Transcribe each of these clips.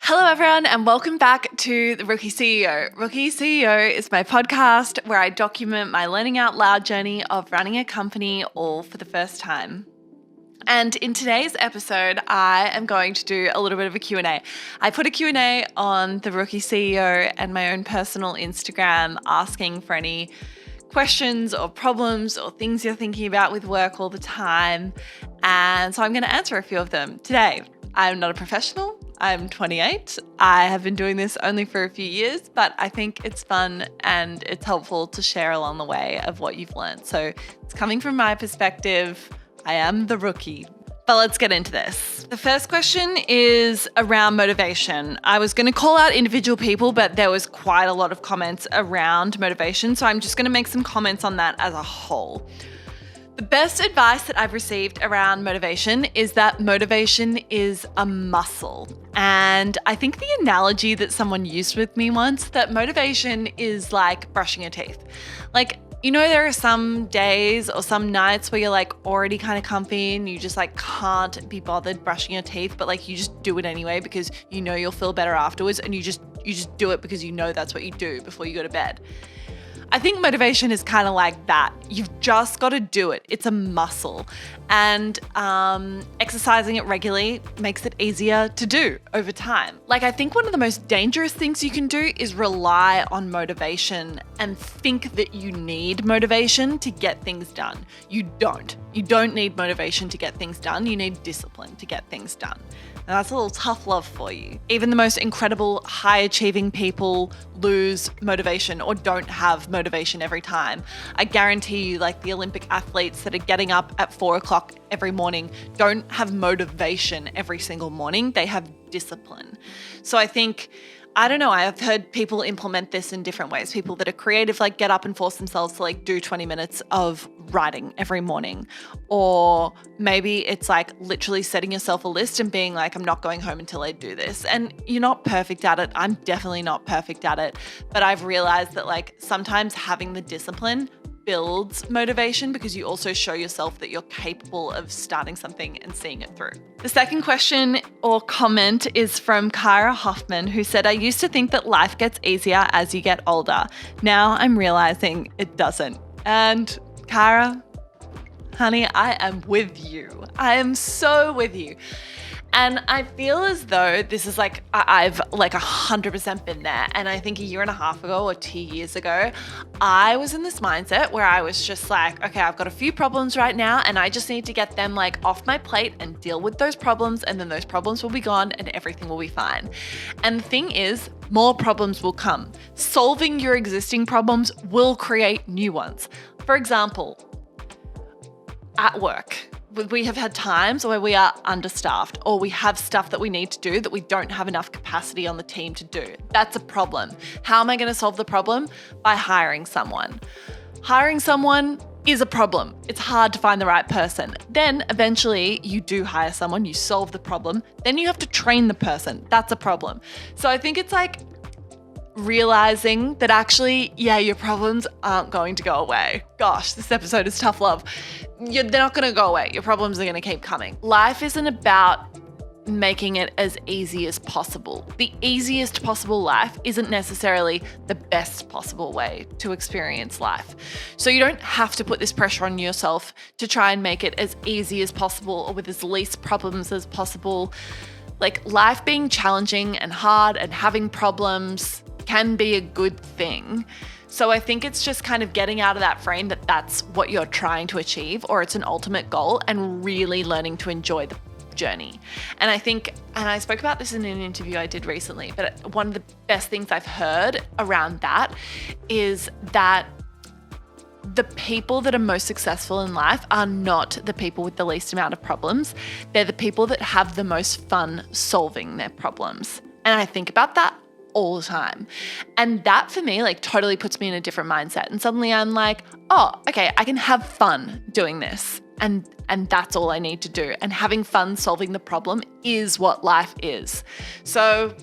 Hello, everyone, and welcome back to The Rookie CEO. Rookie CEO is my podcast where I document my learning out loud journey of running a company all for the first time. And in today's episode, I am going to do a little bit of a Q&A. I put a Q&A on The Rookie CEO and my own personal Instagram asking for any questions or problems or things you're thinking about with work all the time. And so I'm going to answer a few of them today. I'm not a professional. I'm 28. I have been doing this only for a few years, but I think it's fun and it's helpful to share along the way of what you've learned. So it's coming from my perspective. I am the rookie. But let's get into this. The first question is around motivation. I was going to call out individual people, but there was quite a lot of comments around motivation. So I'm just going to make some comments on that as a whole. The best advice that I've received around motivation is that motivation is a muscle. And I think the analogy that someone used with me once, that motivation is like brushing your teeth. Like, you know, there are some days or some nights where you're like already kind of comfy and you just like can't be bothered brushing your teeth, but like you just do it anyway because you know you'll feel better afterwards, and you just do it because you know that's what you do before you go to bed. I think motivation is kind of like that. You've just got to do it. It's a muscle. And exercising it regularly makes it easier to do over time. Like, I think one of the most dangerous things you can do is rely on motivation and think that you need motivation to get things done. You don't. You don't need motivation to get things done. You need discipline to get things done. And that's a little tough love for you. Even the most incredible, high-achieving people lose motivation or don't have motivation every time. I guarantee you, like the Olympic athletes that are getting up at 4 o'clock every morning don't have motivation every single morning. They have discipline. So I think, I don't know, I've heard people implement this in different ways. People that are creative, like get up and force themselves to like do 20 minutes of writing every morning. Or maybe it's like literally setting yourself a list and being like, I'm not going home until I do this. And you're not perfect at it. I'm definitely not perfect at it. But I've realized that like sometimes having the discipline builds motivation because you also show yourself that you're capable of starting something and seeing it through. The second question or comment is from Kyra Hoffman, who said, I used to think that life gets easier as you get older. Now I'm realizing it doesn't. And Kyra, honey, I am with you. I am so with you. And I feel as though this is like, I've like 100% been there. And I think a year and a half ago or 2 years ago, I was in this mindset where I was just like, okay, I've got a few problems right now and I just need to get them like off my plate and deal with those problems. And then those problems will be gone and everything will be fine. And the thing is, more problems will come. Solving your existing problems will create new ones. For example, at work, we have had times where we are understaffed or we have stuff that we need to do that we don't have enough capacity on the team to do. That's a problem. How am I going to solve the problem? By hiring someone. Hiring someone is a problem. It's hard to find the right person. Then eventually you do hire someone, you solve the problem, then you have to train the person. That's a problem. So I think it's like realizing that actually, yeah, your problems aren't going to go away. Gosh, this episode is tough love. They're not going to go away. Your problems are going to keep coming. Life isn't about making it as easy as possible. The easiest possible life isn't necessarily the best possible way to experience life. So you don't have to put this pressure on yourself to try and make it as easy as possible or with as least problems as possible. Like, life being challenging and hard and having problems can be a good thing. So I think it's just kind of getting out of that frame that that's what you're trying to achieve or it's an ultimate goal, and really learning to enjoy the journey. And I think, and I spoke about this in an interview I did recently, but one of the best things I've heard around that is that the people that are most successful in life are not the people with the least amount of problems. They're the people that have the most fun solving their problems. And I think about that all the time. And that for me, like, totally puts me in a different mindset. And suddenly I'm like, oh, okay, I can have fun doing this. And that's all I need to do. And having fun solving the problem is what life is. So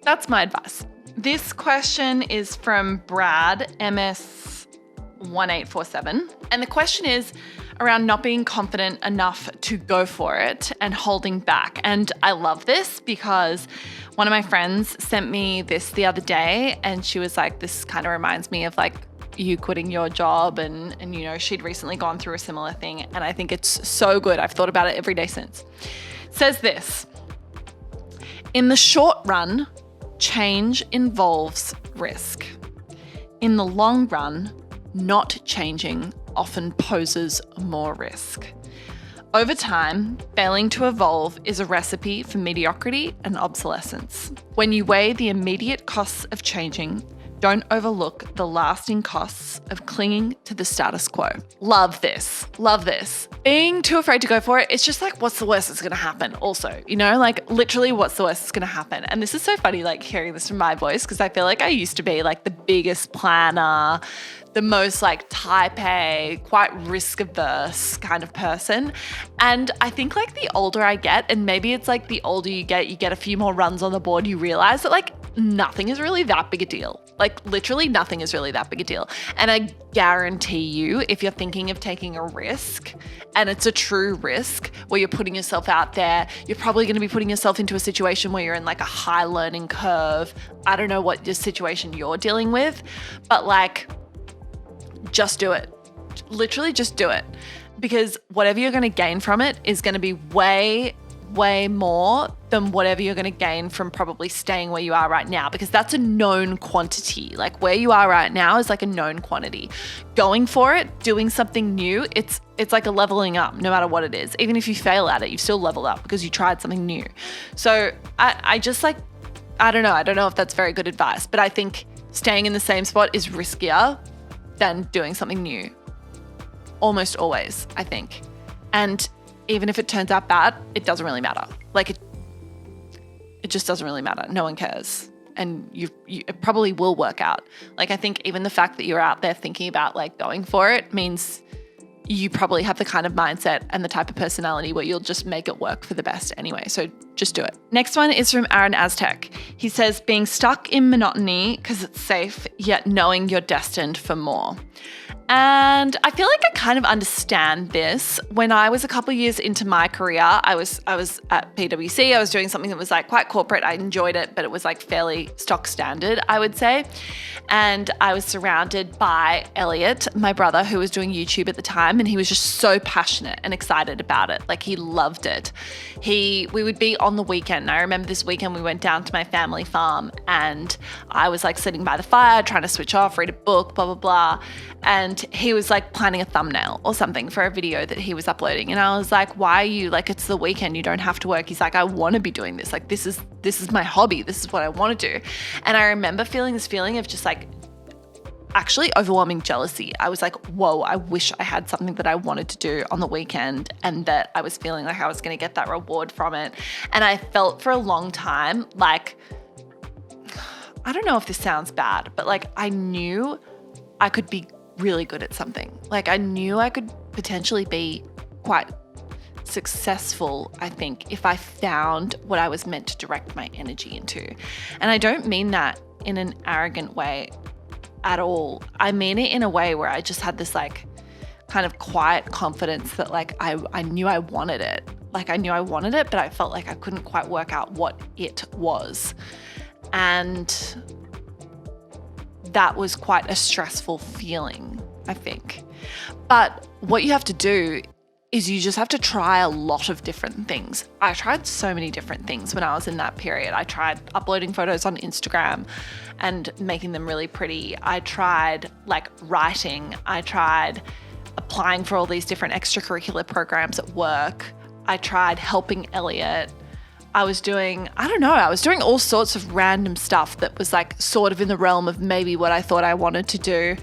that's my advice. This question is from Brad, MS1847. And the question is around not being confident enough to go for it and holding back. And I love this because one of my friends sent me this the other day, and she was like, this kind of reminds me of like you quitting your job, and you know, she'd recently gone through a similar thing, and I think it's so good. I've thought about it every day since. It says this: in the short run, change involves risk. In the long run, not changing often poses more risk. Over time, failing to evolve is a recipe for mediocrity and obsolescence. When you weigh the immediate costs of changing, don't overlook the lasting costs of clinging to the status quo. Love this. Love this. Being too afraid to go for it, it's just like, what's the worst that's going to happen? Also, you know, like literally what's the worst that's going to happen? And this is so funny, like hearing this from my voice, because I feel like I used to be like the biggest planner, the most like type A, quite risk averse kind of person. And I think like the older I get, and maybe it's like the older you get a few more runs on the board, you realize that like nothing is really that big a deal. Like literally nothing is really that big a deal. And I guarantee you, if you're thinking of taking a risk, and it's a true risk where you're putting yourself out there, you're probably going to be putting yourself into a situation where you're in like a high learning curve. I don't know what situation you're dealing with, but like, just do it. Literally just do it. Because whatever you're going to gain from it is going to be way more than whatever you're going to gain from probably staying where you are right now, because that's a known quantity. Like where you are right now is like a known quantity. Going for it, doing something new, it's like a leveling up no matter what it is. Even if you fail at it, you still level up because you tried something new. So I just like, I don't know if that's very good advice, but I think staying in the same spot is riskier than doing something new. Almost always, I think. And even if it turns out bad, it doesn't really matter. Like it just doesn't really matter. No one cares. And it probably will work out. Like I think even the fact that you're out there thinking about like going for it means you probably have the kind of mindset and the type of personality where you'll just make it work for the best anyway. So just do it. Next one is from Aaron Aztec. He says, being stuck in monotony because it's safe, yet knowing you're destined for more. And I feel like I kind of understand this. When I was a couple of years into my career, I was at PwC. I was doing something that was like quite corporate. I enjoyed it, but it was like fairly stock standard, I would say. And I was surrounded by Elliot, my brother, who was doing YouTube at the time, and he was just so passionate and excited about it. Like he loved it. We would be on the weekend. And I remember this weekend we went down to my family farm, and I was like sitting by the fire, trying to switch off, read a book, blah, blah, blah. And he was like planning a thumbnail or something for a video that he was uploading. And I was like, why are you, like, it's the weekend, you don't have to work. He's like, I want to be doing this. Like, this is my hobby. This is what I want to do. And I remember feeling this feeling of just like actually overwhelming jealousy. I was like, whoa, I wish I had something that I wanted to do on the weekend and that I was feeling like I was going to get that reward from it. And I felt for a long time like, I don't know if this sounds bad, but like I knew I could be really good at something. Like I knew I could potentially be quite successful, I think, if I found what I was meant to direct my energy into. And I don't mean that in an arrogant way at all. I mean it in a way where I just had this like kind of quiet confidence that like I knew I wanted it. Like I knew I wanted it, but I felt like I couldn't quite work out what it was. And that was quite a stressful feeling, I think. But what you have to do is you just have to try a lot of different things. I tried so many different things when I was in that period. I tried uploading photos on Instagram and making them really pretty. I tried like writing. I tried applying for all these different extracurricular programs at work. I tried helping Elliot. I was doing all sorts of random stuff that was like sort of in the realm of maybe what I thought I wanted to do.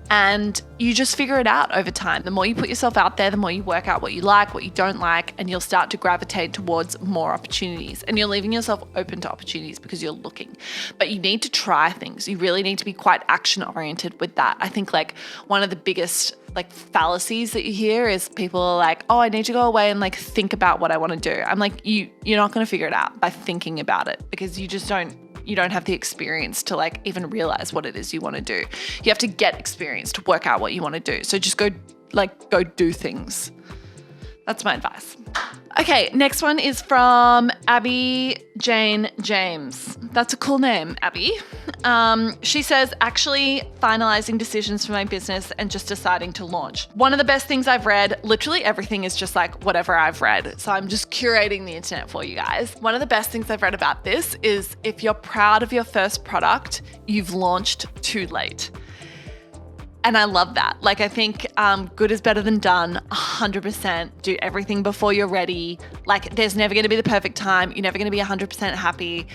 And you just figure it out over time. The more you put yourself out there, the more you work out what you like, what you don't like, and you'll start to gravitate towards more opportunities. And you're leaving yourself open to opportunities because you're looking. But you need to try things. You really need to be quite action oriented with that. I think like one of the biggest like fallacies that you hear is people are like, oh, I need to go away and like think about what I want to do. I'm like, you're not going to figure it out by thinking about it because you don't have the experience to like even realize what it is you want to do. You have to get experience to work out what you want to do. So just go like go do things. That's my advice. Okay, next one is from Abby Jane James. That's a cool name, Abby. She says, actually finalizing decisions for my business and just deciding to launch. One of the best things I've read, literally everything is just like whatever I've read. So I'm just curating the internet for you guys. One of the best things I've read about this is if you're proud of your first product, you've launched too late. And I love that. Like, I think good is better than done, 100%. Do everything before you're ready. Like, there's never going to be the perfect time. You're never going to be 100% happy.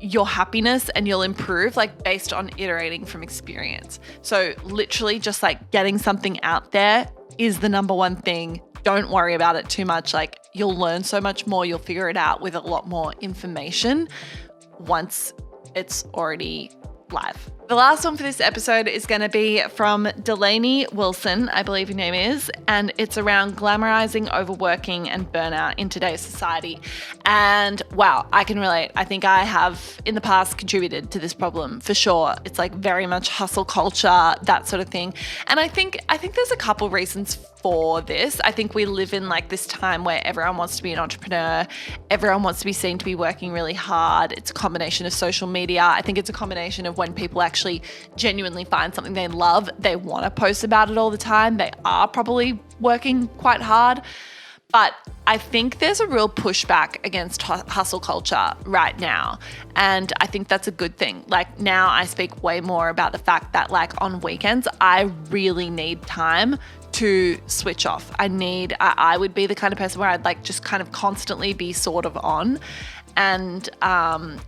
Your happiness and you'll improve like based on iterating from experience. So literally just like getting something out there is the number one thing. Don't worry about it too much. Like, you'll learn so much more. You'll figure it out with a lot more information once it's already live. The last one for this episode is going to be from Delaney Wilson, I believe her name is, and it's around glamorizing overworking and burnout in today's society. And wow, I can relate. I think I have in the past contributed to this problem for sure. It's like very much hustle culture, that sort of thing. And I think there's a couple reasons for this. I think we live in like this time where everyone wants to be an entrepreneur. Everyone wants to be seen to be working really hard. It's a combination of social media. I think it's a combination of when people actually genuinely find something they love, they want to post about it all the time. They are probably working quite hard. But I think there's a real pushback against hustle culture right now. And I think that's a good thing. Like, now I speak way more about the fact that like on weekends, I really need time to switch off. I would be the kind of person where I'd like just kind of constantly be sort of on. And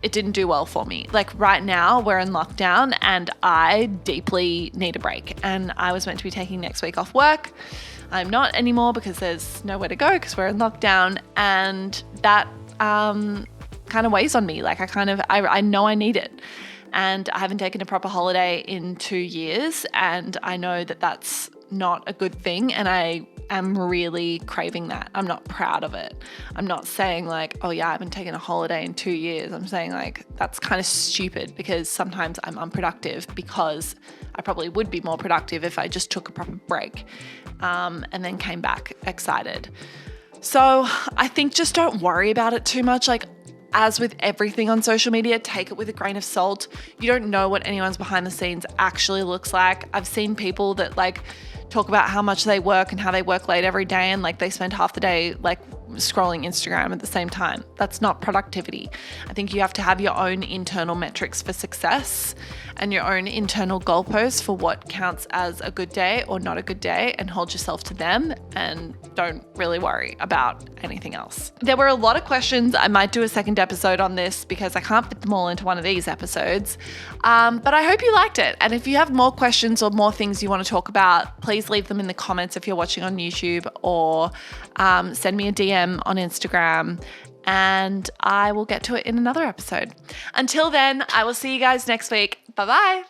it didn't do well for me. Like right now we're in lockdown and I deeply need a break. And I was meant to be taking next week off work. I'm not anymore because there's nowhere to go because we're in lockdown, and that kind of weighs on me. Like I know I need it, and I haven't taken a proper holiday in 2 years, and I know that that's not a good thing, and I am really craving that. I'm not proud of it. I'm not saying like, oh yeah, I haven't taken a holiday in 2 years. I'm saying like that's kind of stupid because sometimes I'm unproductive because I probably would be more productive if I just took a proper break and then came back excited. So I think just don't worry about it too much. Like, as with everything on social media, take it with a grain of salt. You don't know what anyone's behind the scenes actually looks like. I've seen people that like talk about how much they work and how they work late every day and like they spend half the day like scrolling Instagram at the same time. That's not productivity. I think you have to have your own internal metrics for success and your own internal goalposts for what counts as a good day or not a good day, and hold yourself to them and don't really worry about anything else. There were a lot of questions. I might do a second episode on this because I can't fit them all into one of these episodes. But I hope you liked it. And if you have more questions or more things you want to talk about, please leave them in the comments if you're watching on YouTube, or send me a DM on Instagram, and I will get to it in another episode. Until then, I will see you guys next week. Bye-bye.